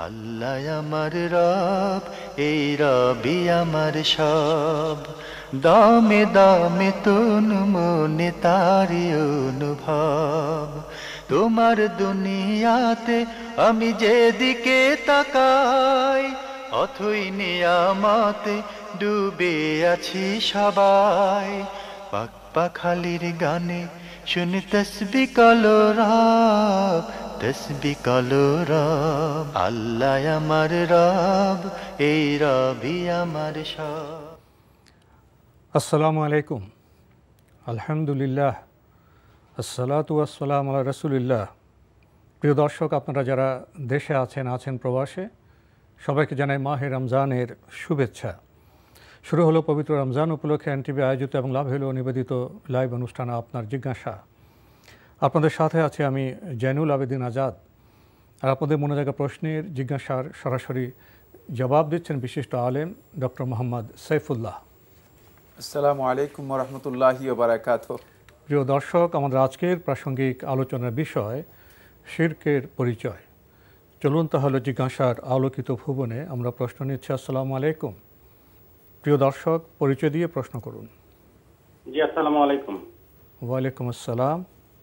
আল্লাহ আমার রব, এই রবি আমার সব, দামে দামে তুন মনে তারি অনুভব। তোমার দুনিয়াতে আমি যেদিকে তাকাই, অথই নিয়ামতে ডুবে আছি সবাই। পাক পাখালির গানে শুনি তসবি কলরব, তসবি কলরব। আল্লাহ আমার রব, এই রবি আমার সব। আসসালামু আলাইকুম, আলহামদুলিল্লাহ, আসসালাতু ওয়াসসালাম আলা রাসূলিল্লাহ। প্রিয় দর্শক, আপনারা যারা দেশে আছেন প্রবাসে, সবাইকে জানাই মাহে রমজানের শুভেচ্ছা। শুরু হলো পবিত্র রমজান উপলক্ষে এনটিভি আয়োজিত এবং লাভ হলো নিবেদিত লাইভ অনুষ্ঠান আপনার জিজ্ঞাসা। আপনাদের সাথে আছি আমি জয়নুল আবেদিন আজাদ। আর আপনাদের মনে জায়গা প্রশ্নের জিজ্ঞাসার সরাসরি জবাব দিচ্ছেন বিশিষ্ট আলেম ডক্টর মোহাম্মদ সাইফুল্লাহ। আসসালামু আলাইকুম ওয়া রাহমাতুল্লাহি ওয়া বারাকাতুহু। প্রিয় দর্শক, আমাদের আজকের প্রাসঙ্গিক আলোচনার বিষয় শিরকের পরিচয়। চলুন তাহলে জিজ্ঞাসার আলোকিত ভুবনে আমরা প্রশ্ন নিচ্ছি। আসসালামু আলাইকুম। প্রিয় দর্শক, পরিচয় দিয়ে প্রশ্ন করুন। জি, আসসালামু আলাইকুম। ওয়ালাইকুম আসসালাম।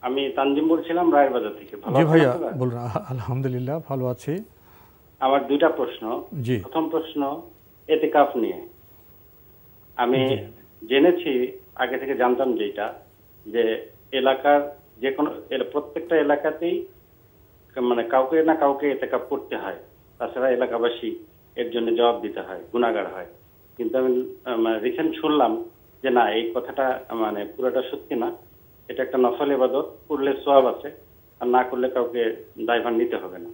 আমি তানজিম বলছিলাম রায়ের বাজার থেকে। ভালো জি আছেন ভাইয়া, আপনারা? বলুন। আলহামদুলিল্লাহ, ভালো আছি। আমার দুইটা প্রশ্ন। জি। প্রথম প্রশ্ন এতেকাফ নিয়ে। আমি জেনেছি, আগে থেকে জানতাম যেটা, যে এলাকার যে কোনো প্রত্যেকটা এলাকাতেই মানে কাউকে না কাউকে এতেকাফ করতে হয়, তাছাড়া এলাকাবাসী এর জন্য জবাব দিতে হয়, গুনাহগার হয়। কিন্তু আমি রিসেন্ট শুনলাম যে না, এই কথাটা মানে পুরোটা সত্যি না। এটা একটা নফল ইবাদত, করলে সওয়াব আছে, আর না করলে কাউকে দায়ভার নিতে হবে না।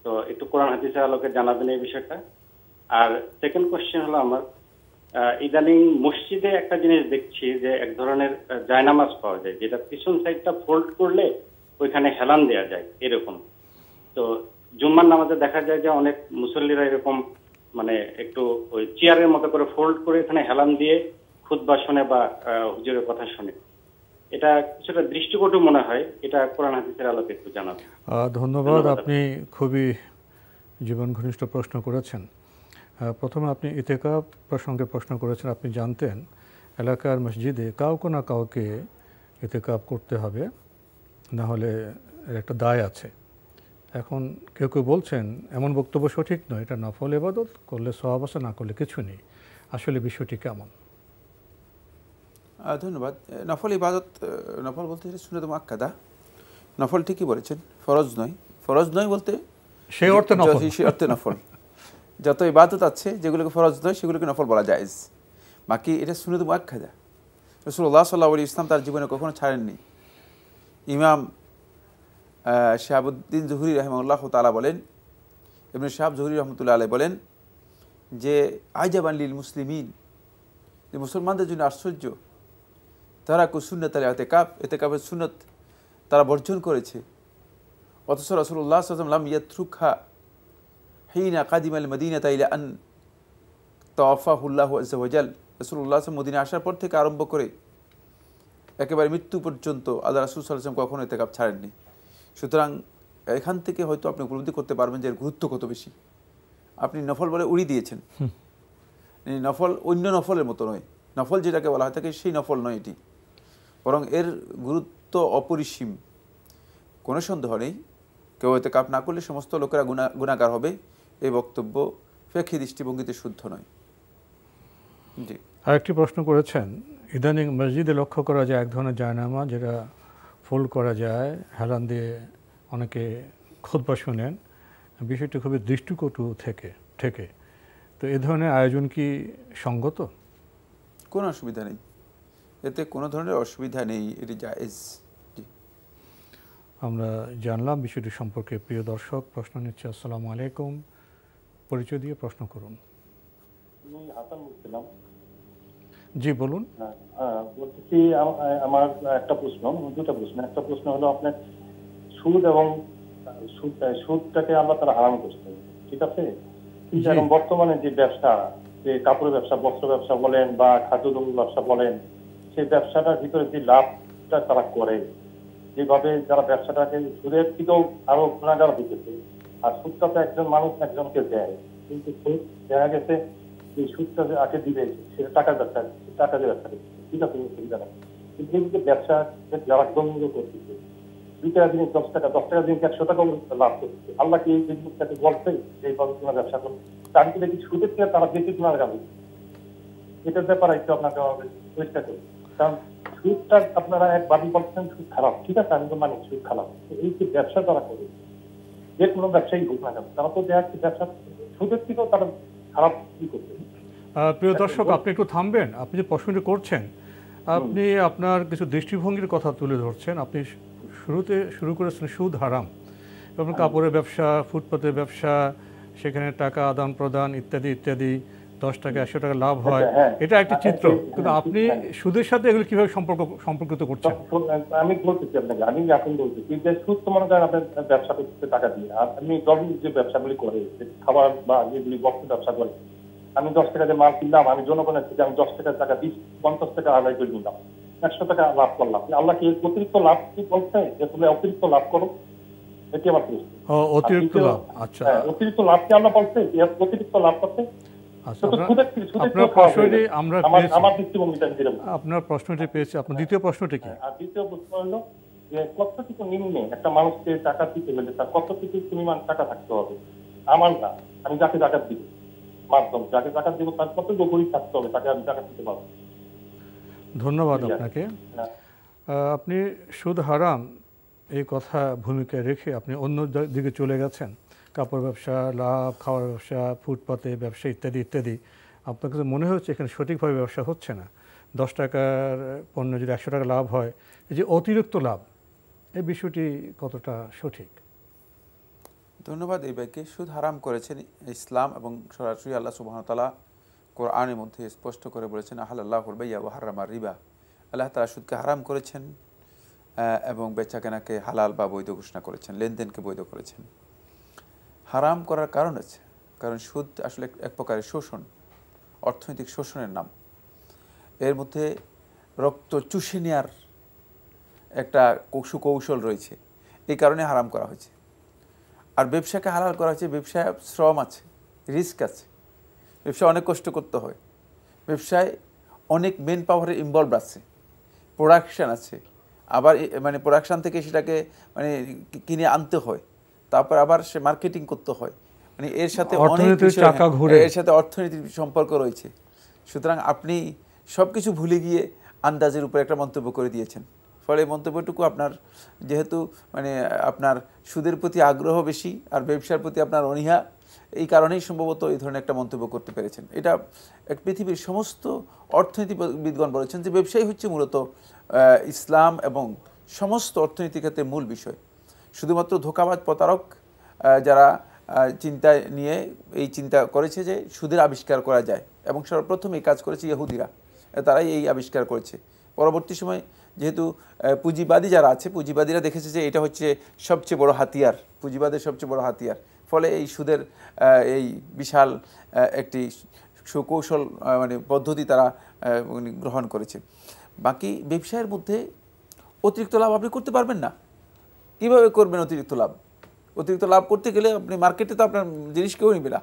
তো একটু কোরআন হাদিসের আলোকে জানাবেন এই বিষয়টা। আর সেকেন্ড কোশ্চেন হলো আমার, ইদানিং মসজিদে একটা জিনিস দেখছি যে এক ধরনের জায়নামাজ পাওয়া যায়, যেটা পিছন সাইডটা ফোল্ড করলে ওইখানে হেলান দেওয়া যায় এরকম। তো জুম্মার নামাজে দেখা যায় যে অনেক মুসল্লিরা এরকম মানে একটু ওই চেয়ারের মতো করে ফোল্ড করে এখানে হেলান দিয়ে খুতবা শোনে বা হুজুরের কথা শোনে। এটা কিছুটা দৃষ্টিকটু মনে হয়। এটা কোরআন হাদিসের আলোকে একটু জানাবেন। ধন্যবাদ। আপনি খুবই জীবন ঘনিষ্ঠ প্রশ্ন করেছেন। প্রথমে আপনি ইতেকাফ প্রসঙ্গে প্রশ্ন করেছেন। আপনি জানতেন এলাকার মসজিদে কাউকে না কাউকে ইতেকাফ করতে হবে, না হলে এর একটা দায় আছে। এখন কেউ কেউ বলছেন এমন বক্তব্য সঠিক নয়, এটা নফল ইবাদত, করলে সওয়াব আছে, না করলে কিছু নেই। আসলে বিষয়টি কেমন? ধন্যবাদ। নফল ইবাদত, নফল বলতে সুন্নাত মুআক্কাদা। নফল ঠিকই বলেছেন, ফরজ নয়। ফরজ নয় বলতে সেই অর্থে নফল। সেই অর্থে নফল। যত ইবাদত আছে যেগুলোকে ফরজ নয় সেগুলোকে নফল বলা জায়েজ। বাকি এটা সুন্নাত মুআক্কাদা। রাসূলুল্লাহ সাল্লাল্লাহু আলাইহি ওয়াসাল্লাম তার জীবনে কখনো ছাড়েননি। ইমাম শাহাবুদ্দিন জুহরি রাহিমাহুল্লাহ তাআলা বলেন, ইবনে শাহাব জুহরি রহমতুল্লাহ আলাইহি বলেন যে আজাবান লিল মুসলিমিন, যে মুসলমানদের জন্য আশ্চর্য, তারা সুন্নাত আল ইতিকাফ, ইতিকাফের সুন্নত তারা বর্জন করেছে, অথচ রাসূলুল্লাহ সাল্লাল্লাহু আলাইহি ওয়াসাল্লাম লাম ইয়াতরুকহা হিনা কাদিমা আল মদিনাতা ইলা আন তাওয়াফাহুল্লাহু আযজা ওয়া জাল। রাসূলুল্লাহ সাল্লাল্লাহু মদিনা আসার পর থেকে আরম্ভ করে একেবারে মৃত্যু পর্যন্ত আল্লাহ রাসূল সাল্লাল্লাহু আলাইহি ওয়াসাল্লাম কখনো ইতিকাফ ছাড়েননি। সুতরাং এখান থেকে হয়তো আপনি উপলব্ধি করতে পারবেন যে এর গুরুত্ব কত বেশি। আপনি নফল বলে উড়িয়ে দিয়েছেন। নফল অন্য নফলের মতো নয়। নফল যেটাকে বলা হয় থাকে সেই নফল নয় এটি, বরং এর গুরুত্ব অপরিসীম। কোনো সন্দেহ নেই, কেউ ইতিকাফ না করলে সমস্ত লোকেরা গুনাহগার হবে, এই বক্তব্য ফিকহি দৃষ্টিভঙ্গিতে শুদ্ধ নয়। জি। আরেকটি প্রশ্ন করেছেন, ইদানিং মসজিদে লক্ষ্য করা যায় এক ধরনের জায়নামাজ, যেটা ফোল্ড করা যায়, হেলান দিয়ে অনেকে খুতবা শোনেন। বিষয়টি খুবই দৃষ্টিকটু থেকে তো এ ধরনের আয়োজন কি সঙ্গত? কোনো অসুবিধা নেই, এতে কোনো ধরনের অসুবিধা নেই, এটি জায়েজ। জি। আমরা জানলাম বিষয়টি সম্পর্কে। প্রিয় দর্শক, প্রশ্ন নিচ্ছে। আসসালামু আলাইকুম। পরিচয় দিয়ে প্রশ্ন করুন। আমি হাসান বলছিলাম। জি বলুন। বলতেছি, আমার একটা প্রশ্ন, দুটো প্রশ্ন। একটা প্রশ্ন হলো, আপনার সুদ এবং সুদটাকে আল্লাহ তাআলা হারাম করছে, ঠিক আছে? কিন্তু এখন বর্তমানে যে ব্যবসা, যে কাপড়ের ব্যবসা, বস্ত্র ব্যবসা বলেন বা খাদ্যদ্রব্য ব্যবসা বলেন, সেই ব্যবসাটার ভিতরে যে লাভটা তারা করে, যেভাবে যারা ব্যবসাটাকে সুদের থেকেও আরো গুণাগার হইতেছে, আর সুদটা তো একজন মানুষ একজনকে দেয়, কিন্তু সুদ দেখা গেছে এই সুদটা যে আগে দিবে সেটা টাকার ব্যবসা, টাকা দিয়ে ব্যবসা করছে, ঠিক আছে, সুবিধা নেই। কিন্তু এই যে ব্যবসা যারা গম্ভীর করতেছে, 2 টাকা জিনিস 10 টাকা, 10 টাকা জিনিস 100 টাকা লাভ করছে, আল্লাহ কি এই জিনিসটাকে বলছে যে এইভাবে তোমরা ব্যবসা করো? তার কি দেখি সুদের থেকে তারা বেশি তোমার যাবে, এটার ব্যাপারে একটু আপনাকে চেষ্টা করি। কারণ সুদটা আপনারা একবারই বলছেন সুদ খারাপ, ঠিক আছে, আমি তো মানি সুদ খারাপ, এই যে ব্যবসা তারা করে, যে কোনো ব্যবসায়ী হোক না কেন, তারা তো দেখা যাচ্ছে ব্যবসা সুদের থেকেও তারা খারাপ কি করছে। প্রিয় দর্শক, আপনি একটু থামবেন। আপনি যে প্রশ্নটি করছেন, আপনি আপনার কিছু দৃষ্টিভঙ্গির কথা তুলে ধরছেন। আপনি শুরুতে শুরু করেছেন সুদ হারাম, এবং কাপড়ের ব্যবসা, ফুটপাতের ব্যবসা, সেখানে টাকা আদান প্রদান ইত্যাদি ইত্যাদি, 10 টাকা 100 টাকা লাভ হয়, এটা একটা চিত্র। কিন্তু আপনি সুদের সাথে এগুলো কিভাবে সম্পর্কিত করছেন? আমি বলতেছি আপনাকে, আমি এখন বলতেছি যে সুদ তো মনে করেন আপনার ব্যবসা করতে টাকা দিয়ে, আর আপনি গভর্নমেন্ট যে ব্যবসাগুলি করে, খাবার বা যেগুলি বস্ত্র ব্যবসা করে, আমি 10 টাকা দিয়ে মাল কিনলাম, আমি জনগণের থেকে আমি 10 টাকার টাকা 50 টাকা আদায় করে নিলাম, 100 টাকা লাভ করলাম। আল্লাহ কি অতিরিক্ত লাভ কি বলছে যে তুমি অতিরিক্ত লাভ করো? এটি আমার প্রশ্ন। অতিরিক্ত লাভ, আচ্ছা, অতিরিক্ত লাভ কি আল্লাহ বলছে অতিরিক্ত লাভ করতে? আপনার প্রশ্নটি পেয়েছি। আপনার দ্বিতীয় প্রশ্নটি কি? দ্বিতীয় প্রশ্ন হলো যে কতটুকু নিম্নে একটা মানুষকে টাকা দিতে হলে তার কতটুকু পরিমাণ টাকা থাকতে হবে? আমার না, আমি যাকে টাকা দিব, মাধ্যম যাকে টাকা দিব তার কতটুকু গরিব থাকতে হবে তাকে আমি টাকা দিতে পারবো? ধন্যবাদ আপনাকে। আপনি সুদ হারাম এই কথা ভূমিকায় রেখে আপনি অন্য দিকে চলে গেছেন। কাপড় ব্যবসা লাভ, খাওয়ার ব্যবসা, ফুটপাতে ব্যবসা ইত্যাদি ইত্যাদি। আপনার কাছে মনে হচ্ছে এখানে সঠিকভাবে ব্যবসা হচ্ছে না। 10 টাকার পণ্য যদি 100 টাকা লাভ হয়, এই যে অতিরিক্ত লাভ, এই বিষয়টি কতটা সঠিক? ধন্যবাদ। এই ব্যাপারে সুদ হারাম করেছেন ইসলাম এবং সরাসরি আল্লাহ সুবহানাহু ওয়া তাআলা কোরআনের মধ্যে স্পষ্ট করে বলেছেন, আহাল্লাহুল বাইয়া ওয়া হারামার রিবা। আল্লাহ তাআলা সুদকে হারাম করেছেন এবং বেচাকেনাকে হালাল বা বৈধ ঘোষণা করেছেন, লেনদেনকে বৈধ করেছেন। হারাম করার কারণ আছে, কারণ সুদ আসলে এক প্রকারের শোষণ, অর্থনৈতিক শোষণের নাম। এর মধ্যে রক্ত চুষে নেওয়ার একটা সুকৌশল রয়েছে, এই কারণে হারাম করা হয়েছে। আর ব্যবসাকে হালাল করা হয়েছে, ব্যবসায় শ্রম আছে, রিস্ক আছে, ব্যবসায় অনেক কষ্ট করতে হয়, ব্যবসায় অনেক মেন পাওয়ারের ইনভলভ আছে, প্রোডাকশান আছে, আবার মানে প্রোডাকশান থেকে সেটাকে মানে কিনে আনতে হয়, তারপর আবার সে মার্কেটিং করতে হয়, মানে এর সাথে এর সাথে অর্থনীতির সম্পর্ক রয়েছে। সুতরাং আপনি সব কিছু ভুলে গিয়ে আন্দাজের উপর একটা মন্তব্য করে দিয়েছেন, ফলে মন্তব্যটুকু আপনার যেহেতু মানে আপনার সুদের প্রতি আগ্রহ বেশি আর ব্যবসার প্রতি আপনার অনীহা, এই কারণেই সম্ভবত এই ধরনের একটা মন্তব্য করতে পেরেছেন। এটা এক পৃথিবীর সমস্ত অর্থনীতিবিদগণ বলেছেন যে ব্যবসাই হচ্ছে মূলত ইসলাম এবং সমস্ত অর্থনীতির ক্ষেত্রে মূল বিষয়। শুধুমাত্র ধোঁকাবাজ প্রতারক যারা চিন্তায় নিয়ে এই চিন্তা করেছে যে সুদের আবিষ্কার করা যায়, এবং সর্বপ্রথম এই কাজ করেছে ইহুদিরা, তারাই এই আবিষ্কার করেছে। পরবর্তী সময় যেহেতু পুঁজিবাদী যারা আছে, পুঁজিবাদীরা দেখেছে যে এটা হচ্ছে সবচেয়ে বড় হাতিয়ার, পুঁজিবাদের সবচেয়ে বড় হাতিয়ার, ফলে এই সুদের এই বিশাল একটি সুকৌশল মানে পদ্ধতি তারা গ্রহণ করেছে। বাকি ব্যবসায়ের মধ্যে অতিরিক্ত লাভ আপনি করতে পারবেন না। কীভাবে করবেন অতিরিক্ত লাভ? অতিরিক্ত লাভ করতে গেলে আপনি মার্কেটে তো আপনার জিনিস কেউ নিবে না।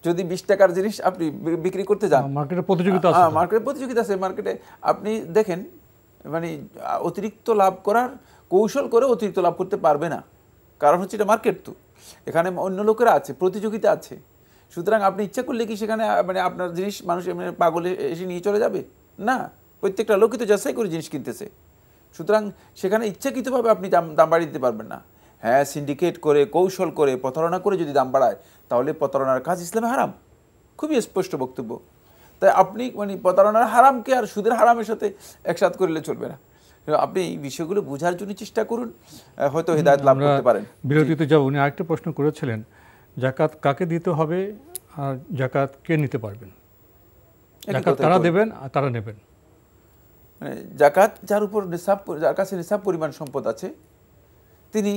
যদি 20 টাকার জিনিস আপনি বিক্রি করতে যান, মার্কেটে প্রতিযোগিতা আছে, মার্কেটে প্রতিযোগিতা আছে, মার্কেটে আপনি দেখেন মানে অতিরিক্ত লাভ করার কৌশল করে অতিরিক্ত লাভ করতে পারবে না। কারণ হচ্ছে এটা মার্কেট, তো এখানে অন্য লোকেরা আছে, প্রতিযোগিতা আছে। সুতরাং আপনি ইচ্ছা করলে কি সেখানে মানে আপনার জিনিস মানুষ এমনি পাগলে এসে নিয়ে চলে যাবে? না, প্রত্যেকটা লোকই তো যাচাই করে জিনিস কিনতেছে। সুতরাং সেখানে ইচ্ছাকৃতভাবে আপনি দাম বাড়িয়ে দিতে পারবেন না। হ্যাঁ, সিন্ডিকেট করে, কৌশল করে, প্রতারণা করে যদি দাম বাড়ায়, তাহলে প্রতারণার কাজ ইসলামে হারাম, খুবই স্পষ্ট বক্তব্য। তাই আপনি মানে প্রতারণার হারামকে আর সুদের হারামের সাথে একসাথ করলে চলবে না। আপনি এই বিষয়গুলো বোঝার জন্য চেষ্টা করুন, হয়তো হিদায়াত লাভ করতে পারেন। বিরতিতে যাব। উনি আরেকটা প্রশ্ন করেছিলেন, জাকাত কাকে দিতে হবে আর জাকাত কে নিতে পারবেন? জাকাত তারা দেবেন আর তারা নেবেন। মানে জাকাত যার উপর নিসাব, যার কাছে নিসাব পরিমাণ সম্পদ আছে, তিনি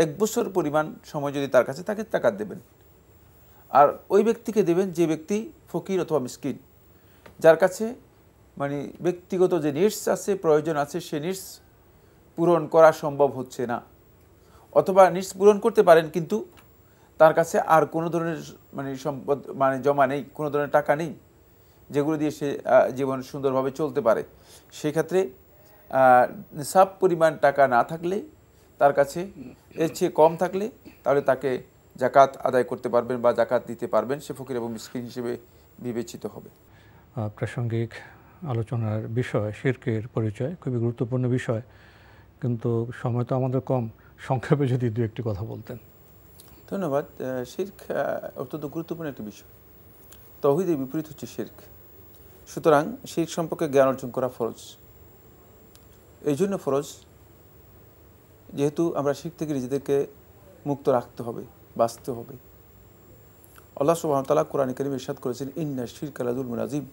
1 বছর পরিমাণ সময় যদি তার কাছে থাকে জাকাত দেবেন। আর ওই ব্যক্তিকে দেবেন যে ব্যক্তি ফকির অথবা মিসকিন, যার কাছে মানে ব্যক্তিগত যে নিডস আছে, প্রয়োজন আছে, সে নিডস পূরণ করা সম্ভব হচ্ছে না, অথবা নিডস পূরণ করতে পারেন কিন্তু তার কাছে আর কোনো ধরনের মানে সম্পদ মানে জমা নেই, কোনো ধরনের টাকা নেই যেগুলো দিয়ে সে জীবন সুন্দরভাবে চলতে পারে, সেক্ষেত্রে নিসাব পরিমাণ টাকা না থাকলে, তার কাছে এর চেয়ে কম থাকলে, তাহলে তাকে জাকাত আদায় করতে পারবেন বা জাকাত দিতে পারবেন, সে ফকির এবং মিসকিন হিসেবে বিবেচিত হবে। প্রাসঙ্গিক আলোচনার বিষয় শিরকের পরিচয়, খুবই গুরুত্বপূর্ণ বিষয়, কিন্তু সময় তো আমাদের কম, সংক্ষেপে যদি দু একটি কথা বলতেন। ধন্যবাদ। শিরক অত্যন্ত গুরুত্বপূর্ণ একটি বিষয়। তাওহীদের বিপরীত হচ্ছে শিরক, সুতরাং শিরক সম্পর্কে জ্ঞান অর্জন করা ফরজ। এই জন্য ফরজ, যেহেতু আমরা শিরক থেকে নিজেদেরকে মুক্ত রাখতে হবে, বাঁচতে হবে। আল্লাহ সুবহানাহু ওয়া তাআলা কোরআনে কারীমে ইরশাদ করেছেন, ইন্না শিরকা লাযুলমুন আযীম,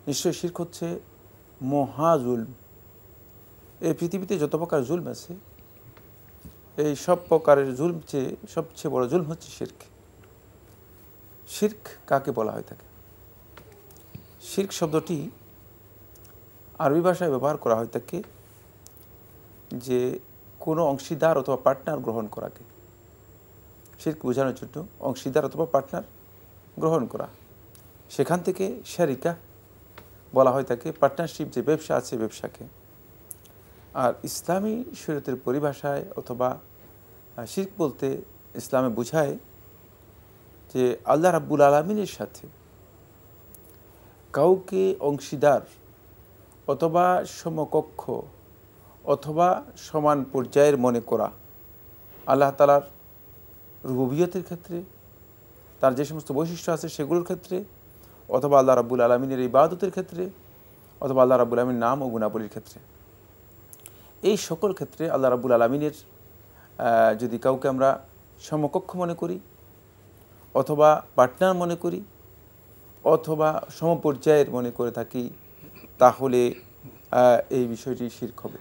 নিশ্চয়ই শিরক হচ্ছে মহা জুলম। এই পৃথিবীতে যত প্রকার জুলম আছে, এই সব প্রকারের জুলম চেয়ে সবচেয়ে বড় জুলম হচ্ছে শিরক। শিরক কাকে বলা হয় থাকে? শিরক শব্দটি আরবি ভাষায় ব্যবহার করা হয় থাকে যে কোনো অংশীদার অথবা পার্টনার গ্রহণ করাকে। শিরক বোঝানোর জন্য অংশীদার অথবা পার্টনার গ্রহণ করা, সেখান থেকে শারিকা বলা হয় থাকে পার্টনারশিপ, যে ব্যবসা আছে ব্যবসাকে। আর ইসলামী শরীয়তের পরিভাষায় অথবা শিরক বলতে ইসলামে বোঝায় যে আল্লাহ রাব্বুল আলামিনের সাথে কাউকে অংশীদার অথবা সমকক্ষ অথবা সমান পর্যায়ের মনে করা, আল্লাহ তাআলার রুবুবিয়তের ক্ষেত্রে, তার যে সমস্ত বৈশিষ্ট্য আছে সেগুলোর ক্ষেত্রে, অথবা আল্লাহ রাব্বুল আলামিনের ইবাদতের ক্ষেত্রে, অথবা আল্লাহ রাব্বুল আলামিনের নাম ও গুণাবলীর ক্ষেত্রে। এই সকল ক্ষেত্রে আল্লাহ রাব্বুল আলামিনের যদি কাউকে আমরা সমকক্ষ মনে করি অথবা পার্টনার মনে করি অথবা সমপর্যায়ের মনে করে থাকি, তাহলে এই বিষয়টি শিরক হবে।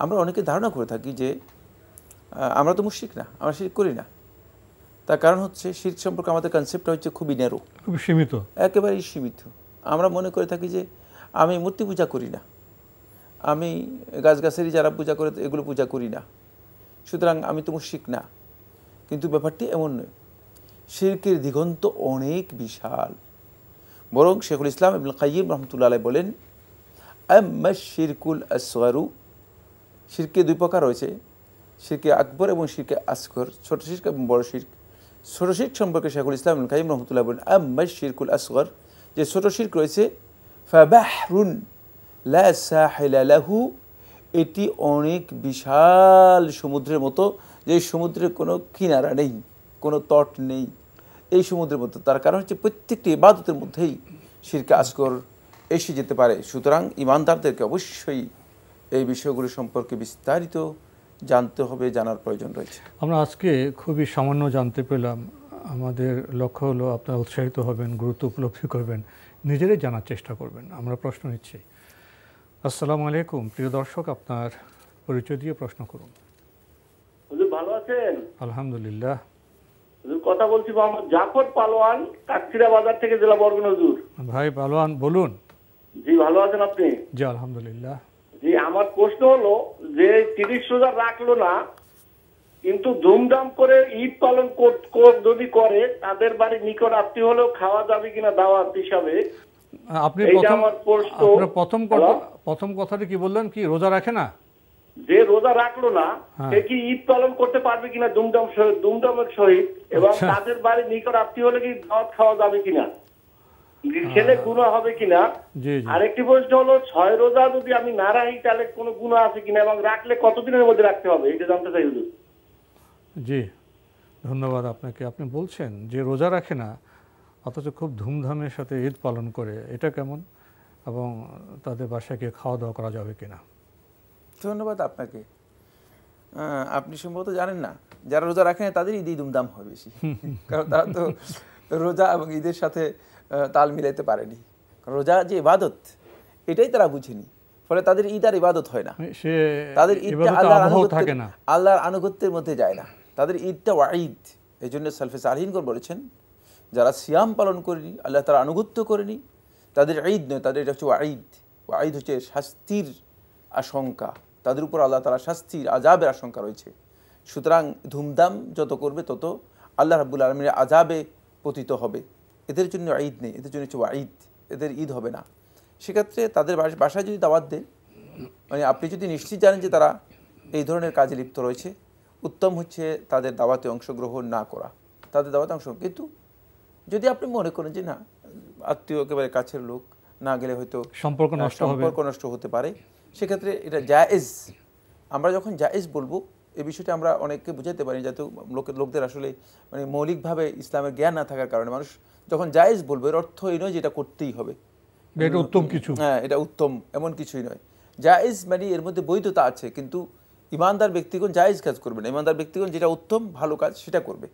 আমরা অনেকে ধারণা করে থাকি যে আমরা তো মুশরিক না, আমরা শিরক করি না। তার কারণ হচ্ছে শিরক সম্পর্কে আমাদের কনসেপ্টটা হচ্ছে খুবই ন্যারো, খুব সীমিত, একেবারেই সীমিত। আমরা মনে করে থাকি যে আমি মূর্তি পূজা করি না, আমি গাছগাছালি যারা পূজা করে এগুলো পূজা করি না, সুতরাং আমি তো মুশরিক না। কিন্তু ব্যাপারটি এমন নয়। শিরকের দিগন্ত অনেক বিশাল। বরং শেখুল ইসলাম ইবনুল কাইয়িম রাহমাতুল্লাহ আলাইহি বলেন, আম্মা শিরকুল আসগরু, শিরকে দুই প্রকার রয়েছে, শিরকে আকবর এবং শিরকে আসগর, ছোট শিরক এবং বড় শিরক। ছোট শিরক সম্পর্কে শেখুল ইসলাম ইবনুল কাইয়িম রাহমাতুল্লাহ বলেন, আম্মা শিরকুল আসগর, যে ছোট শিরক রয়েছে, ফাবাহরুন লা সাহিলা লাহু, এটি অনেক বিশাল সমুদ্রের মতো, যে সমুদ্রের কোনো কিনারা নেই, কোনো তট নেই, এই সমুদ্রের মতো। তার কারণ হচ্ছে প্রত্যেকটি ইবাদতের মধ্যেই শিরকে আসগর এসে যেতে পারে। সুতরাং ইমানদারদেরকে অবশ্যই এই বিষয়গুলি সম্পর্কে বিস্তারিত জানতে হবে, জানার প্রয়োজন রয়েছে। আমরা আজকে খুবই সামান্য জানতে পেলাম। আমাদের লক্ষ্য হলো আপনারা উৎসাহিত হবেন, গুরুত্ব উপলব্ধি করবেন, নিজেরাই জানার চেষ্টা করবেন। আমরা প্রশ্ন নিচ্ছি। আসসালামু আলাইকুম, প্রিয় দর্শক, আপনার পরিচয় দিয়ে প্রশ্ন করুন। হুজুর ভালো আছেন? আলহামদুলিল্লাহ। হুজুর কথা বলছি মোহাম্মদ জাফর পালোয়ান, কাকচিড়া বাজার থেকে, জেলা বরগুনা। হুজুর ভাই পালোয়ান বলুন। জি ভালো আছেন আপনি? জি আলহামদুলিল্লাহ। জি আমার প্রশ্ন হলো যে 30 রোজা রাখলো না কিন্তু ধুমধাম করে ঈদ পালন যদি করে, তাদের বাড়ির নিকট আত্মীয় হলেও খাওয়া যাবে কিনা দাওয়াত হিসাবে? আপনি প্রথম কথাটি কি বললেন, কি রোজা রাখে না? যে রোজা রাখলো না সে কি ঈদ পালন করতে পারবে কিনা দুমদামের সহিত, এবং তাদের বাড়ির নিকট আত্মীয় হলে কি দাওয়াত খাওয়া যাবে কিনা, খেলে গুনাহ হবে কিনা? আরেকটি প্রশ্ন হলো 6 রোজা যদি আমি না রাখি তাহলে কোনো গুনাহ আছে কিনা, এবং রাখলে কতদিনের মধ্যে রাখতে হবে, এটা জানতে চাই হুজুর। জি ধন্যবাদ আপনাকে। আপনি বলছেন যে রোজা রাখে না অথচ খুব ধুমধামের সাথে ঈদ পালন করে, এটা কেমন, এবং তাদের বাসায় গিয়ে খাওয়া দাওয়া করা যাবে কিনা? ধন্যবাদ আপনাকে। আপনি সম্ভবত জানেন না, যারা রোজা রাখেন তাদের ঈদই ধুমধাম হয় বেশি, কারণ তারা তো রোজা এবং ঈদের সাথে তাল মিলাইতে পারেনি। রোজা যে ইবাদত এটাই তারা বুঝেনি, ফলে তাদের ঈদ আর ইবাদত হয় না, তাদের ঈদটা আল্লাহর আনুগত্যের মধ্যে যায় না, তাদের ঈদটা ওয়াঈদ। এই জন্য সালফে সালিহিনগণ বলেছেন, যারা সিয়াম পালন করেনি, আল্লাহ তার আনুগত্য করেনি, তাদের ঈদ নয়, তাদের এটা হচ্ছে ওয়াঈদ। ওয়াঈদ হচ্ছে শাস্তির আশঙ্কা, তাদের উপর আল্লাহ তাআলা শাস্তির আযাবের আশঙ্কা রয়েছে। সুতরাং ধুমধাম যত করবে তত আল্লাহ রাব্বুল আলামিনের আযাবে পতিত হবে। এদের জন্য ঈদ নেই, এদের জন্য হচ্ছে ওয়াঈদ, এদের ঈদ হবে না। সেক্ষেত্রে তাদের বাসায় যদি দাওয়াত দেন, মানে আপনি যদি নিশ্চিত জানেন যে তারা এই ধরনের কাজে লিপ্ত রয়েছে, উত্তম হচ্ছে তাদের দাওয়াতে অংশগ্রহণ না করা, তাদের দাওয়াতে অংশগ্রহণ। কিন্তু যদি আপনি মনে করেন যে না, আত্মীয় একেবারে কাছের লোক, না গেলে হয়তো সম্পর্ক নষ্ট হতে পারে, সেক্ষেত্রে এটা জায়েজ। আমরা যখন জায়েজ বলবো, এই বিষয়টা আমরা অনেককে বুঝাতে পারি, যাতে লোকদের আসলে মানে মৌলিকভাবে ইসলামের জ্ঞান না থাকার কারণে মানুষ যখন জায়েজ বলবো, এর অর্থ এই নয় যে এটা করতেই হবে, এটা উত্তম কিছু, হ্যাঁ এটা উত্তম এমন কিছুই নয়। জায়েজ মানে এর মধ্যে বৈধতা আছে, কিন্তু ইমানদার ব্যক্তিগণ জায়েজ কাজ করবে না, ইমানদার ব্যক্তিগণ যেটা উত্তম ভালো কাজ সেটা করবে।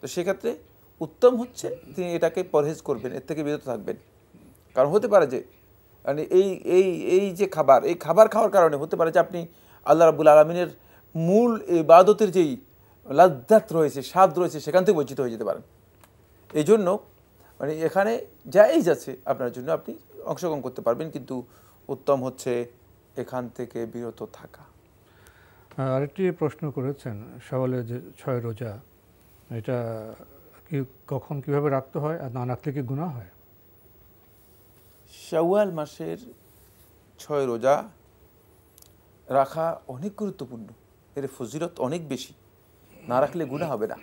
তো সেক্ষেত্রে উত্তম হচ্ছে তিনি এটাকে পরহেজ করবেন, এর থেকে বিরত থাকবেন। কারণ হতে পারে যে মানে এই যে খাবার, এই খাবার খাওয়ার কারণে হতে পারে যে আপনি আল্লাহ রাব্বুল আলামিনের মূল ইবাদতের যেই লাজ্জাত রয়েছে, স্বাদ রয়েছে, সেখান থেকে বঞ্চিত হয়ে যেতে পারেন। এই জন্য মানে এখানে জায়েজ আছে আপনার জন্য, আপনি অংশগ্রহণ করতে পারবেন, কিন্তু উত্তম হচ্ছে এখান থেকে বিরত থাকা। আরেকটি প্রশ্ন করেছেন সওয়ালে, যে 6 রোজা এটা কি কখন কিভাবে রাখতে হয়, আর না রাখলে কি গুনাহ হয়? শাওয়াল মাসের 6 রোজা রাখা অনেক গুরুত্বপূর্ণ, এর ফজিলত অনেক বেশি, না রাখলে গুনাহ হবে না।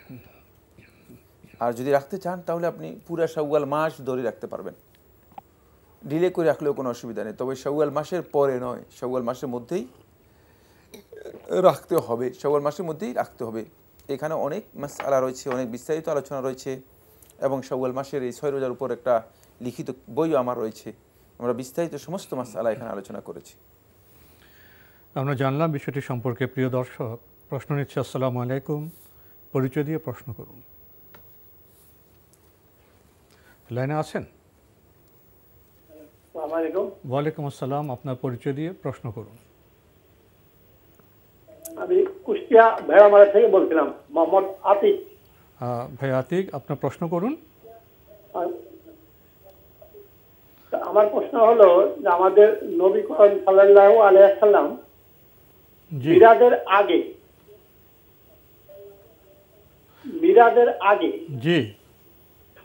আর যদি রাখতে চান তাহলে আপনি পুরা শাওয়াল মাস ধরে রাখতে পারবেন, ডিলে করে রাখলেও কোনো অসুবিধা নেই। তবে শাওয়াল মাসের পরে নয়, শাওয়াল মাসের মধ্যেই রাখতে হবে, শাওয়াল মাসের মধ্যেই রাখতে হবে। এখানে অনেক মাসআলা রয়েছে, অনেক বিস্তারিত আলোচনা রয়েছে, এবং শাওয়াল মাসের এই 6 রোজার উপর একটা লিখিত বইও আমার রয়েছে, আমরা বিস্তারিত সমস্ত মাসআলা এখানে আলোচনা করেছি। আমরা জানলাম বিষয়টি সম্পর্কে। প্রিয় দর্শক, প্রশ্ন নিচ্ছে। আসসালামু আলাইকুম, পরিচয় দিয়ে প্রশ্ন করুন। লাইনে আছেন? ওয়ালাইকুম আসসালাম, আপনার পরিচয় দিয়ে প্রশ্ন করুন। আমি কুষ্টিয়া ভেড়ামারা থেকে বলছিলাম, মোহাম্মদ আতিক। ভাই আতিক, আপনার প্রশ্ন করুন। আমার প্রশ্ন হলো যে আমাদের নবী করিম সাল্লাল্লাহু আলাইহি ওয়াসাল্লাম মিরাজের আগে জি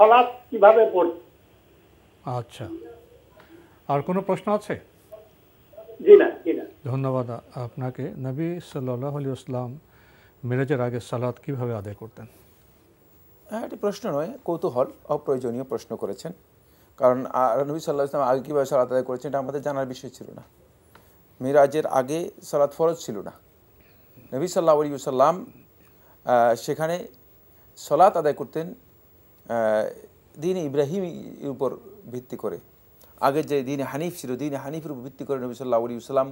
সালাত কিভাবে পড়তেন? আচ্ছা, আর কোনো প্রশ্ন আছে? জি না। ধন্যবাদ আপনাকে। নবী সাল্লাল্লাহু আলাইহি ওয়াসাল্লাম মিরাজের আগে সালাত কিভাবে আদায় করতেন? হ্যাঁ, এটি প্রশ্ন নয়, কৌতূহল, অপ্রয়োজনীয় প্রশ্ন করেছেন। কারণ নবী সাল্লাল্লাহু আলাইহি ওয়াসাল্লাম আগে কীভাবে সালাত আদায় করেছেন এটা আমাদের জানার বিষয় ছিল না। মিরাজের আগে সালাত ফরজ ছিল না। নবী সাল্লাল্লাহু আলাইহি ওয়াসাল্লাম সেখানে সালাত আদায় করতেন দ্বীন ইব্রাহিমের উপর ভিত্তি করে। আগে যে দ্বীন হানিফ ছিল, দ্বীন হানিফের উপর ভিত্তি করে নবী সাল্লাল্লাহু আলাইহি ওয়াসাল্লাম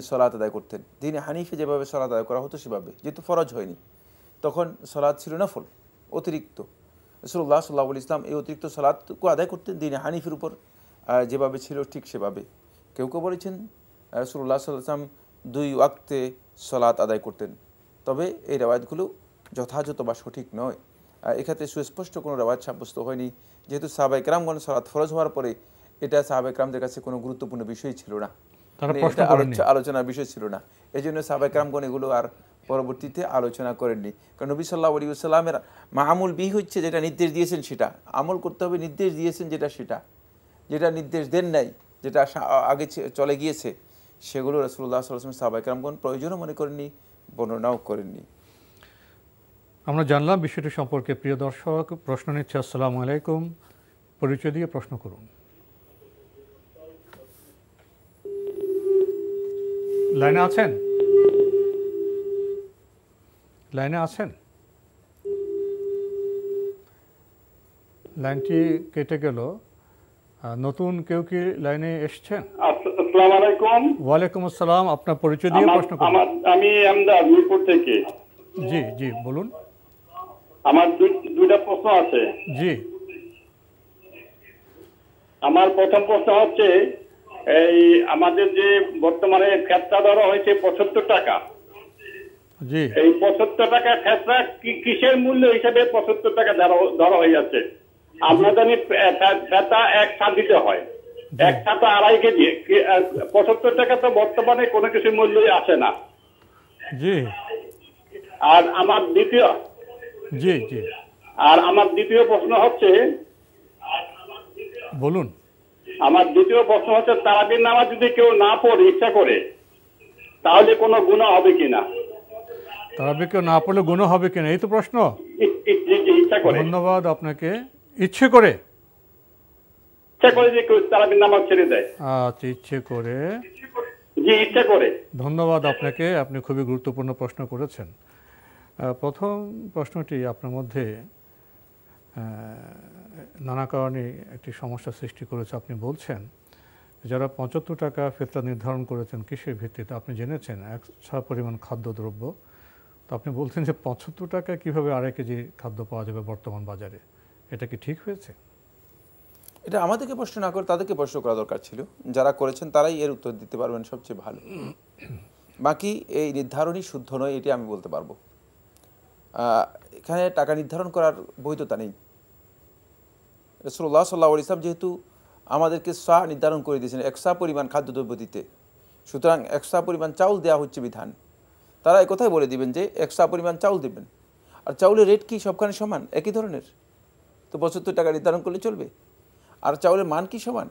সালাত আদায় করতেন। দ্বীন হানিফে যেভাবে সালাত আদায় করা হতো সেভাবে, যেহেতু ফরজ হয়নি, তখন সালাত ছিল নফল, অতিরিক্ত। রাসূলুল্লাহ সাল্লাল্লাহু আলাইহি ওয়াসাল্লাম এই অতিরিক্ত সালাতকে আদায় করতেন দ্বীন হানিফের উপর যেভাবে ছিল ঠিক সেভাবে। কেউ কেউ বলেছেন রাসূলুল্লাহ সাল্লাল্লাহু আলাইহি ওয়াসাল্লাম 2 ওয়াক্তে সালাত আদায় করতেন, তবে এই রেওয়ায়াতগুলো যথাযথ বা সঠিক নয়। এক্ষেত্রে সুস্পষ্ট কোনো রেওয়ায়াত সাব্যস্ত হয়নি, যেহেতু সাহাবায়ে কেরামগণ সালাত ফরজ হওয়ার পরে এটা সাহাবায়ে কেরামদের কাছে কোনো গুরুত্বপূর্ণ বিষয় ছিল না, আলোচনার বিষয় ছিল না। এই জন্য সাহাবায়ে কেরামগণ এগুলো আর পরবর্তীতে আলোচনা করেননি। কারণ নবী সাল্লাল্লাহু আলাইহি ওয়াসাল্লামের মামুল বিহি হচ্ছে যেটা নির্দেশ দিয়েছেন সেটা আমল করতে হবে, নির্দেশ দিয়েছেন যেটা নির্দেশ দেন নাই, যেটা আগে চলে গিয়েছে, সেগুলো রাসূলুল্লাহ সাল্লাল্লাহু আলাইহি ওয়াসাল্লাম সাহাবায়ে কেরামগণ প্রয়োজনও মনে করেননি, বর্ণনাও করেননি। আমরা জানলাম বিষয়টি সম্পর্কে। প্রিয় দর্শক, প্রশ্ন নিচ্ছে। আসসালামু আলাইকুম, পরিচয় দিয়ে প্রশ্ন করুন। লাইনে আছেন? লাইনটি কেটে গেল। নতুন কেউ কি লাইনে এসছেন? আসসালামু আলাইকুম। ওয়ালাইকুম আসসালাম, আপনার পরিচয় দিয়ে প্রশ্ন করুন। আমি আমদাদ মিরপুর থেকে। জি বলুন। আমার দুইটা প্রশ্ন আছে। জি। আমার প্রথম প্রশ্ন হচ্ছে, এই আমাদের যে বর্তমানে ফেতরা ধরা হয়েছে 75 টাকা, জি, এই 75 টাকা ফেতরা কিসের মূল্য হিসেবে 75 টাকা ধরা হয়ে যাচ্ছে? আমরা জানি ফেতা 1 ছা দিতে হয়, 1 ছা তো 2.5 কেজি। 75 টাকা তো বর্তমানে কোনো কিছুর মূল্যই আসে না। জি। আর আমার দ্বিতীয় আর আমার দ্বিতীয় প্রশ্ন হচ্ছে, বলুন। আমার দ্বিতীয় প্রশ্ন হচ্ছে তারাবির নামাজ যদি কেউ না পড়ে ইচ্ছা করে তাহলে কোনো গুনাহ হবে কিনা? তারাবি কেউ না পড়লে গুনাহ হবে কিনা, এই তো প্রশ্ন। ইচ্ছা করে। ধন্যবাদ আপনাকে। ইচ্ছে করে যে কেউ তারাবির নামাজ ছেড়ে দেয়। আচ্ছা, ইচ্ছে করে। জি, ইচ্ছা করে। ধন্যবাদ আপনাকে, আপনি খুবই গুরুত্বপূর্ণ প্রশ্ন করেছেন। প্রথম প্রশ্নটি আপনার মধ্যে নানা কারণে একটি সমস্যা সৃষ্টি করেছে। আপনি বলছেন যারা ৭৫ টাকা ফিতরা নির্ধারণ করেছেন কিসের ভিত্তিতে? আপনি জেনেছেন একশা পরিমাণ খাদ্যদ্রব্য, তো আপনি বলছেন যে ৭৫ টাকায় কীভাবে ২.৫ কেজি খাদ্য পাওয়া যাবে বর্তমান বাজারে, এটা কি ঠিক হয়েছে? এটা আমাদেরকে প্রশ্ন না করে তাদেরকে প্রশ্ন করা দরকার ছিল। যারা করেছেন তারাই এর উত্তর দিতে পারবেন সবচেয়ে ভালো। বাকি এই নির্ধারণই শুদ্ধ নয় এটি আমি বলতে পারবো। এখানে টাকা নির্ধারণ করার বৈধতা নেই। রাসূলুল্লাহ সাল্লাল্লাহু আলাইহি ওয়াসাল্লাম যেহেতু আমাদেরকে সা নির্ধারণ করে দিয়েছেন একশা পরিমাণ খাদ্যদ্রব্য দিতে, সুতরাং একশা পরিমাণ চাউল দেওয়া হচ্ছে বিধান। তারা এই কথাই বলে দিবেন যে একশা পরিমাণ চাউল দেবেন। আর চাউলের রেট কি সবখানে সমান একই ধরনের? তো ৭৫ টাকা নির্ধারণ করলে চলবে। আর চাউলের মান কি সমান?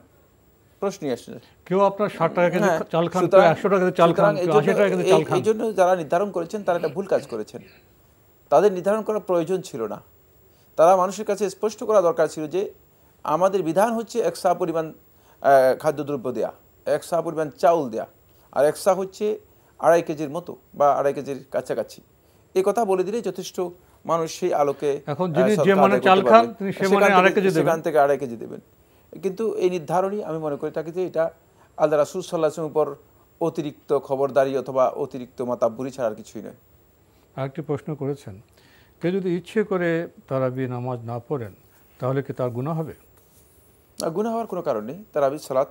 প্রশ্নই আসছে। কেউ আপনার ৬০ টাকা কেজি চাল খান, ১০০ টাকা চাল খান, ৮০ টাকা কেজি চাল খান। এই জন্য যারা নির্ধারণ করেছেন তারা একটা ভুল কাজ করেছেন। তাদের নির্ধারণ করার প্রয়োজন ছিল না। তারা মানুষের কাছে স্পষ্ট করা দরকার ছিল যে আমাদের বিধান হচ্ছে একশা পরিমাণ খাদ্যদ্রব্য দেয়া, একশা পরিমাণ চাউল দেয়া, আর একশা হচ্ছে ২.৫ কেজির মতো বা ২.৫ কেজির কাছাকাছি। এই কথা বলে দিলে যথেষ্ট মানুষ সেই আলোকে এখন যিনি যে মানে চাল খান তিনি সে মানে ২.৫ কেজি দেবেন, সেখান থেকে ২.৫ কেজি দেবেন। কিন্তু এই নির্ধারণই আমি মনে করি থাকি যে এটা আল্লাহ রাসূল সাল্লাল্লাহু আলাইহি ওয়াসাল্লামের উপর অতিরিক্ত খবরদারি অথবা অতিরিক্ত মাতাব্বুরি ছাড়া আর কিছুই নয়। আরেকটি প্রশ্ন করেছেন, কেউ যদি ইচ্ছে করে তারাবি নামাজ না পড়েন তাহলে কি তার গুনাহ হবে? না, গুনাহ হওয়ার কোনো কারণ নেই। তারাবি সালাত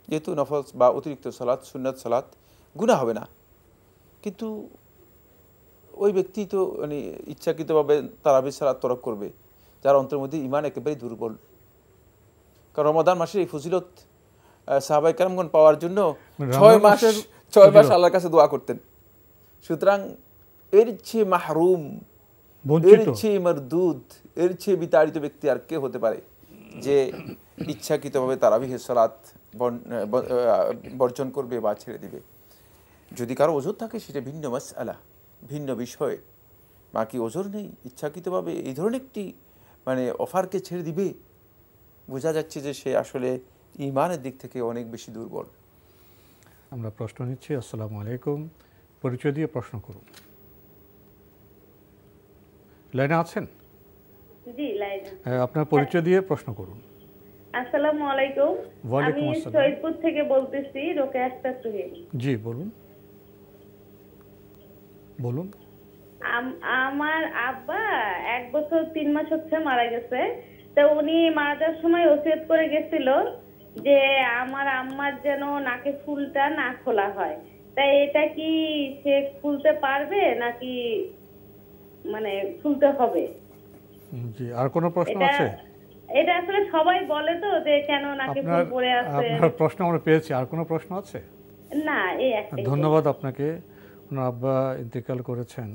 যেহেতু নফল বা অতিরিক্ত সালাত, সুন্নাত সালাত, গুনাহ হবে না। কিন্তু ওই ব্যক্তি তো মানে ইচ্ছাকৃতভাবে তারাবি সালাত তরক করবে যার অন্তরের মধ্যে ঈমান একেবারেই দুর্বল। কারণ রমাদান মাসের এই ফজিলত সাহাবায়ে কেরামগণ পাওয়ার জন্য ৬ মাস আল্লাহর কাছে দোয়া করতেন। সুতরাং এর চেয়ে মাহরুম, এর চেয়ে মারদুদ, এর চেয়ে বিতাড়িত ব্যক্তি আর কে হতে পারে যে ইচ্ছাকৃতভাবে তারাবিহের সালাত বর্জন করবে বা ছেড়ে দিবে। যদি কারো ওজর থাকে সেটা ভিন্ন মাসআলা, ভিন্ন বিষয়। বাকি ওজর নেই, ইচ্ছাকৃতভাবে এই ধরনের একটি মানে অফারকে ছেড়ে দিবে, বোঝা যাচ্ছে যে সে আসলে ঈমানের দিক থেকে অনেক বেশি দুর্বল। আমরা প্রশ্ন নিচ্ছি। আসসালামু আলাইকুম, পরিচয় দিয়ে প্রশ্ন করুন। লাইনে আছেন? জি, লাইনে। আপনার পরিচয় দিয়ে প্রশ্ন করুন। আসসালামু আলাইকুম। ওয়ালাইকুম আমি আসসালাম। সৈয়দপুর থেকে বলতেছি, রোকেয়া আক্তার তুহিন। জি বলুন। বলুন। আমার আব্বা ১ বছর ৩ মাস হচ্ছে মারা গেছে। তো উনি মারা যাওয়ার সময় ওসিয়ত করে গেছিল যে আমার আম্মার যেন নাকে ফুলটা না খোলা হয়। তাই এটা কি সে খুলতে পারবে নাকি মানে খুলতে হবে? জি, আর কোনো প্রশ্ন আছে? এটা আসলে সবাই বলে তো যে কেন নাকে ফুল পড়ে আছে। আপনার প্রশ্ন আমরা পেয়েছি, আর কোনো প্রশ্ন আছে? না, এই একটাই। ধন্যবাদ আপনাকে। ওনার আব্বা ইন্তেকাল করেছেন,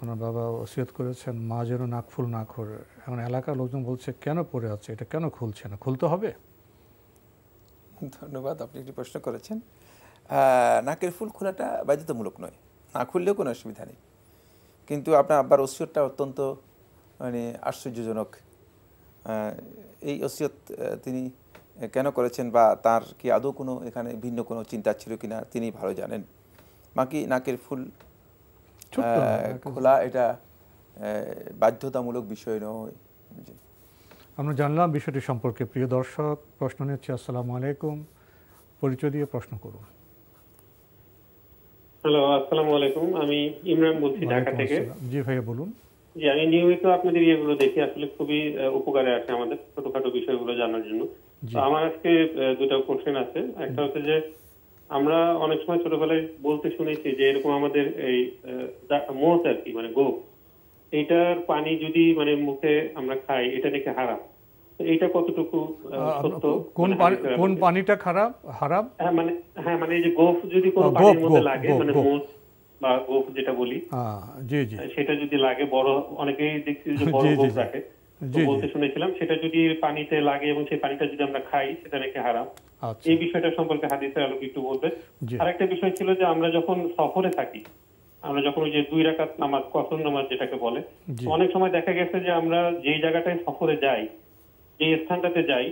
ওনার বাবা ওসিয়ত করেছেন মা যেন নাক ফুল না করে। এমন এলাকার লোকজন বলছে কেন পড়ে আছে, এটা কেন খুলছে না? খুলতে হবে। ধন্যবাদ, আপনি একটি প্রশ্ন করেছেন। নাকের ফুল খোলাটা বাধ্যতামূলক নয়, না খুললেও কোনো অসুবিধা নেই। কিন্তু আপনার আব্বার ওসিয়তটা অত্যন্ত মানে আশ্চর্যজনক। এই ওসিয়ত তিনি কেন করেছেন বা তার কি আদৌ কোনো এখানে ভিন্ন কোনো চিন্তা ছিল কিনা তিনি ভালো জানেন। বাকি নাকের ফুল খোলা এটা বাধ্যতামূলক বিষয় নয়। আমরা জানলাম বিষয়টি সম্পর্কে। প্রিয় দর্শক, প্রশ্ন নিচ্ছি। আসসালামু আলাইকুম, পরিচয় দিয়ে প্রশ্ন করুন। হ্যালো, আসসালামু আলাইকুম। আমি ইমরান বলছি ঢাকা থেকে। জি ভাইয়া বলুন। জি, আমি নিয়মিত আপনাদের ইয়েগুলো দেখি, আসলে খুবই উপকারে আছে আমাদের ছোটখাটো বিষয়গুলো জানার জন্য। আমার আজকে দুটো কোশ্চেন আছে। একটা হচ্ছে যে আমরা অনেক সময় ছোটবেলায় বলতে শুনেছি যে এরকম আমাদের এই মোষ আর কি মানে গোপ, এইটার পানি যদি মানে মুখে আমরা খাই এটা নাকি হারাম। এইটা কতটুকু সত্য? কোন পানিটা খারাপ হারাম? হ্যাঁ মানে এই যে গোপ যদি কোনো পানির মধ্যে লাগে মানে মোষ বা গোঁফ যেটা বলি, জি জি, সেটা যদি লাগে, বড় অনেকেই দেখছি যে বড় গোঁফ রাখে, বলতে শুনেছিলাম সেটা যদি পানিতে লাগে এবং সেই পানিটা যদি আমরা খাই সেটা নাকি হারাম। এই বিষয়টা সম্পর্কে হাদিসের আলোকে একটু বলবে। আরেকটা বিষয় ছিল যে আমরা যখন সফরে থাকি, আমরা যখন ওই যে 2 রাকাত নামাজ, কসর নামাজ যেটাকে বলে, অনেক সময় দেখা গেছে যে আমরা যেই জায়গাটায় সফরে যাই, যে স্থানটাতে যাই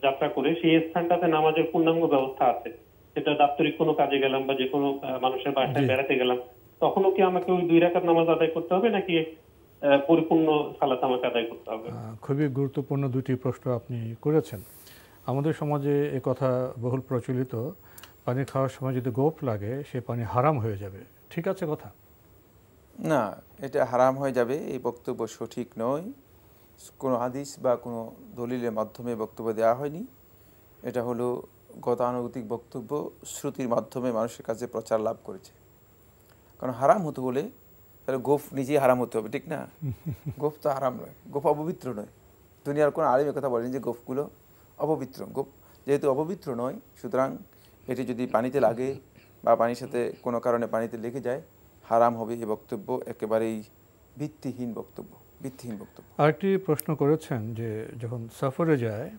যাত্রা করে, সেই স্থানটাতে নামাজের পূর্ণাঙ্গ ব্যবস্থা আছে। সেটা দাপ্তরিক কোনো কাজে গেলাম বা যে কোনো মানুষের বাসায় বেড়াতে গেলাম, তখনও কি আমাকে ওই 2 রাকাত নামাজ আদায় করতে হবে নাকি পরিপূর্ণ সালাত আমাকে আদায় করতে হবে? খুবই গুরুত্বপূর্ণ দুটি প্রশ্ন আপনি করেছেন। আমাদের সমাজে এ কথা বহুল প্রচলিত, পানি খাওয়ার সময় যদি গোঁফ লাগে সে পানি হারাম হয়ে যাবে, ঠিক আছে কথা? না, এটা হারাম হয়ে যাবে এই বক্তব্য সঠিক নয়। কোনো হাদিস বা কোনো দলিলের মাধ্যমে বক্তব্য দেওয়া হয়নি। এটা হলো গতানুগতিক বক্তব্য, শ্রুতির মাধ্যমে মানুষের কাছে প্রচার লাভ করেছে। কারণ হারাম হতে বলে তাহলে গোঁফ নিজেই হারাম হতে হবে, ঠিক না? গোঁফ তো হারাম নয়, গোঁফ অপবিত্র নয়। দুনিয়ার কোনো আলেম কথা বলেন যে গোঁফগুলো অপবিত্র। গোঁফ যেহেতু অপবিত্র নয়, সুতরাং এটি যদি পানিতে লাগে বা পানির সাথে কোনো কারণে পানিতে লেগে যায়, হারাম হবে। এই বক্তব্য একেবারেই ভিত্তিহীন বক্তব্য। আরেকটি প্রশ্ন করেছেন যে যখন সফরে যায়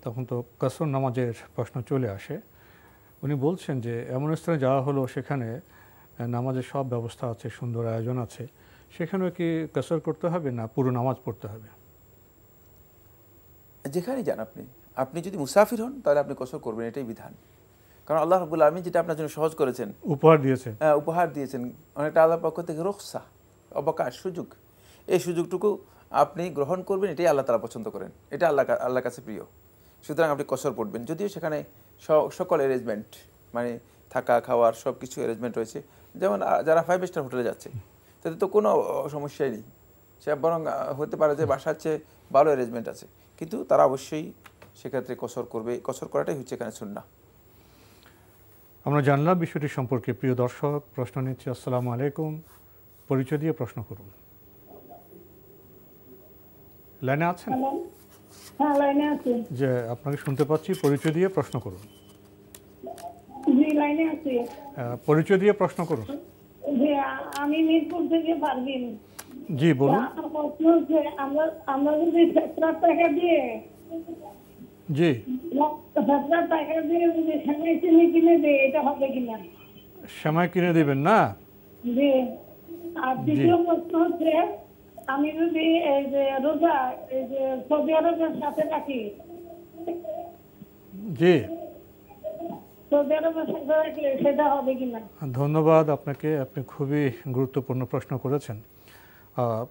তখন তো কসর নামাজের প্রশ্ন চলে আসে। উনি বলছেন যে এমন স্থানে যাওয়া হলো সেখানে নামাজের সব ব্যবস্থা আছে, সুন্দর আয়োজন আছে, সেখানেও কি কসর করতে হবে না পুরো নামাজ পড়তে হবে? যেখানেই যান আপনি যদি মুসাফির হন তাহলে আপনি কসর করবেন, এটাই বিধান। কারণ আল্লাহ রাব্বুল আলামিন যেটা আপনার জন্য সহজ করেছেন, উপহার দিয়েছেন অনেকটা আল্লাহর পক্ষ থেকে, রুখসা, অবকাশ, সুযোগ। এই সুযোগটুকু আপনি গ্রহণ করবেন, এটাই আল্লাহ তাআলা পছন্দ করেন, এটা আল্লাহর কাছে প্রিয়। সুতরাং আপনি কসর পড়বেন, যদিও সেখানে সকল অ্যারেঞ্জমেন্ট, মানে থাকা খাওয়ার সব কিছু অ্যারেঞ্জমেন্ট রয়েছে। যেমন যারা 5 স্টার হোটেলে যাচ্ছে তাদের তো কোনো সমস্যাই নেই, সে বরং হতে পারে যে বাসার চেয়ে ভালো অ্যারেঞ্জমেন্ট আছে, কিন্তু তারা অবশ্যই সেক্ষেত্রে কসর করবে। কসর করাটাই হচ্ছে এখানে সুন্নাহ। আমরা জানলাম বিষয়টি সম্পর্কে। প্রিয় দর্শক, প্রশ্ন নিচ্ছি। আসসালামু আলাইকুম, পরিচয় দিয়ে প্রশ্ন করুন। লাইনে আছেন? হ্যাঁ, লাইনে আছি। যে আপনাকে শুনতে পাচ্ছি, পরিচয় দিয়ে প্রশ্ন করুন। জি, লাইনে আছি। পরিচয় দিয়ে প্রশ্ন করুন। জি, আমি মিরপুর থেকে পারভিন। জি বলুন। আমার প্রশ্ন হচ্ছে, আমরা যদি ফেতরার টাকা দিয়ে, জি, ফেতরার টাকা দিয়ে যদি সেমাই চিনি কিনে দেয়, এটা হবে কিনা? সেমাই কিনে দেবেন না? জি। আর দ্বিতীয় প্রশ্ন হচ্ছে, আমি যদি এই যে রোজা এই যে সৌদি আরবের সাথে রাখি, জি, সৌদি আরবের সাথে রাখলে সেটা হবে কিনা? ধন্যবাদ আপনাকে, আপনি খুবই গুরুত্বপূর্ণ প্রশ্ন করেছেন।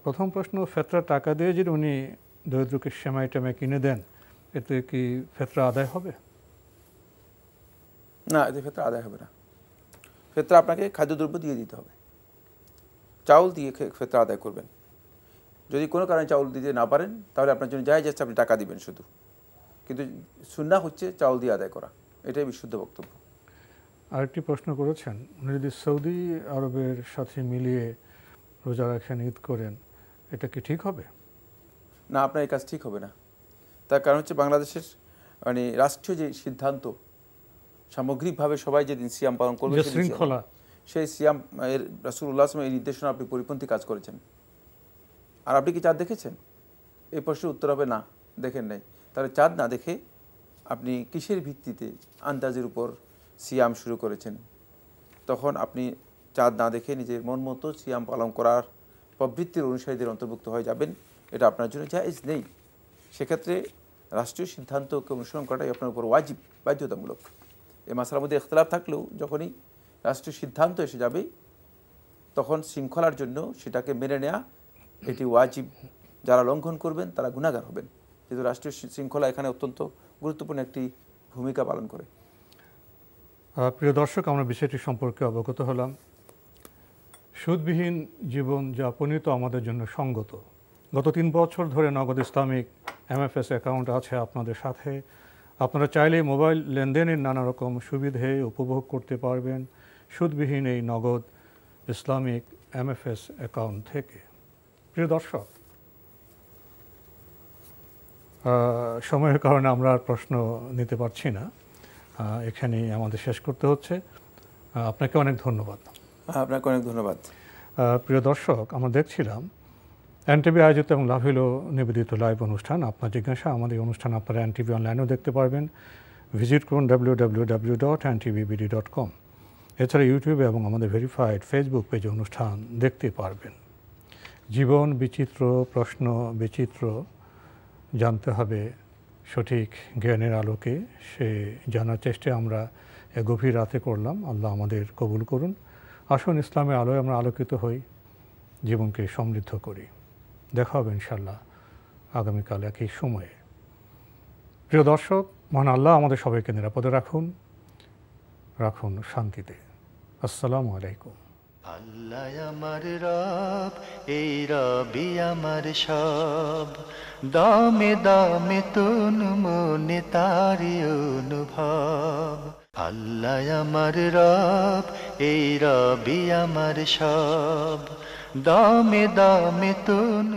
প্রথম প্রশ্ন, ফেতরার টাকা দিয়ে যদি উনি দরিদ্রকে সেমাই টেমাই কিনে দেন, এতে কি ফেতরা আদায় হবে? না, এতে ফেতরা আদায় হবে না। ফেতরা আপনাকে খাদ্যদ্রব্য দিয়ে দিতে হবে, চাউল দিয়ে ফেতরা আদায় করবেন। যদি কোনো কারণে চাউল দিতে না পারেন তাহলে আপনার জন্য যাই যাচ্ছে, আপনি টাকা দিবেন শুধু। কিন্তু সুন্নাহ হচ্ছে চাউল দিয়ে আদায় করা, এটাই বিশুদ্ধ বক্তব্য। আরেকটি প্রশ্ন করেছেন, উনি যদি সৌদি আরবের সাথে মিলিয়ে রোজা রাখেন, ঈদ করেন, এটা কি ঠিক হবে? না, আপনার এই কাজ ঠিক হবে না। তার কারণ হচ্ছে বাংলাদেশের মানে রাষ্ট্রীয় যে সিদ্ধান্ত, সামগ্রিকভাবে সবাই যেদিন সিয়াম পালন করবে, শৃঙ্খলা, সেই সিয়াম এর রাসূলুল্লাহ সাল্লাল্লাহু আলাইহি ওয়াসাল্লাম এই নির্দেশনা আপনি পরিপন্থী কাজ করেছেন। আর আপনি কি চাঁদ দেখেছেন? এই প্রশ্নের উত্তর হবে না, দেখেন নাই। তাহলে চাঁদ না দেখে আপনি কিসের ভিত্তিতে আন্দাজের উপর সিয়াম শুরু করেছেন? তখন আপনি চাঁদ না দেখে নিজের মন মতো সিয়াম পালন করার প্রবৃত্তির অনুসারীদের অন্তর্ভুক্ত হয়ে যাবেন, এটা আপনার জন্য জায়েজ নেই। সেক্ষেত্রে রাষ্ট্রীয় সিদ্ধান্তকে অনুসরণ করাটাই আপনার উপর ওয়াজিব, বাধ্যতামূলক। এই মাসলার মধ্যে ইখতিলাফ থাকলেও যখনই রাষ্ট্রীয় সিদ্ধান্ত এসে যাবে তখন শৃঙ্খলার জন্য সেটাকে মেনে নেওয়া এটি ওয়াজিব। যারা লঙ্ঘন করবেন তারা গুনাহগার হবেন, যেহেতু রাষ্ট্রীয় শৃঙ্খলা এখানে অত্যন্ত গুরুত্বপূর্ণ একটি ভূমিকা পালন করে। প্রিয় দর্শক, আমরা বিষয়টি সম্পর্কে অবগত হলাম। সুদবিহীন জীবন যাপনই তো আমাদের জন্য সঙ্গত। গত 3 বছর ধরে নগদ ইসলামিক MFS অ্যাকাউন্ট আছে আপনাদের সাথে। আপনারা চাইলে মোবাইল লেনদেনের নানা রকম সুবিধে উপভোগ করতে পারবেন সুদবিহীন এই নগদ ইসলামিক MFS অ্যাকাউন্ট থেকে। প্রিয় দর্শক, সময়ের কারণে আমরা আর প্রশ্ন নিতে পারছি না, এখানেই আমাদের শেষ করতে হচ্ছে। আপনাকে অনেক ধন্যবাদ। আপনাকে অনেক ধন্যবাদ। প্রিয় দর্শক, আমরা দেখছিলাম এনটিভি আয়োজিত এবং লাভিল নিবেদিত লাইভ অনুষ্ঠান আপনার জিজ্ঞাসা। আমাদের অনুষ্ঠান আপনারা এনটিভি অনলাইনেও দেখতে পারবেন, ভিজিট করুন www.ntvbd.com। এছাড়া ইউটিউবে এবং আমাদের ভেরিফাইড ফেসবুক পেজে অনুষ্ঠান দেখতে পারবেন। জীবন বিচিত্র, প্রশ্ন বিচিত্র, জানতে হবে সঠিক জ্ঞানের আলোকে, সে জানার চেষ্টা আমরা গভীর রাতে করলাম। আল্লাহ আমাদের কবুল করুন। আসুন ইসলামের আলোয় আমরা আলোকিত হই, জীবনকে সমৃদ্ধ করি। দেখা হবে ইনশাআল্লাহ আগামীকাল একই সময়ে। প্রিয় দর্শক, মহান আল্লাহ আমাদের সবাইকে নিরাপদে রাখুন শান্তিতে। আসসালামু আলাইকুম। আল্লাহ আমার রব, এই রবি আমার সব, দামে দামে তুন মনে তারি অনুভব। আল্লাহ আমার রব, এই রবি আমার সব, দামে দামে তুন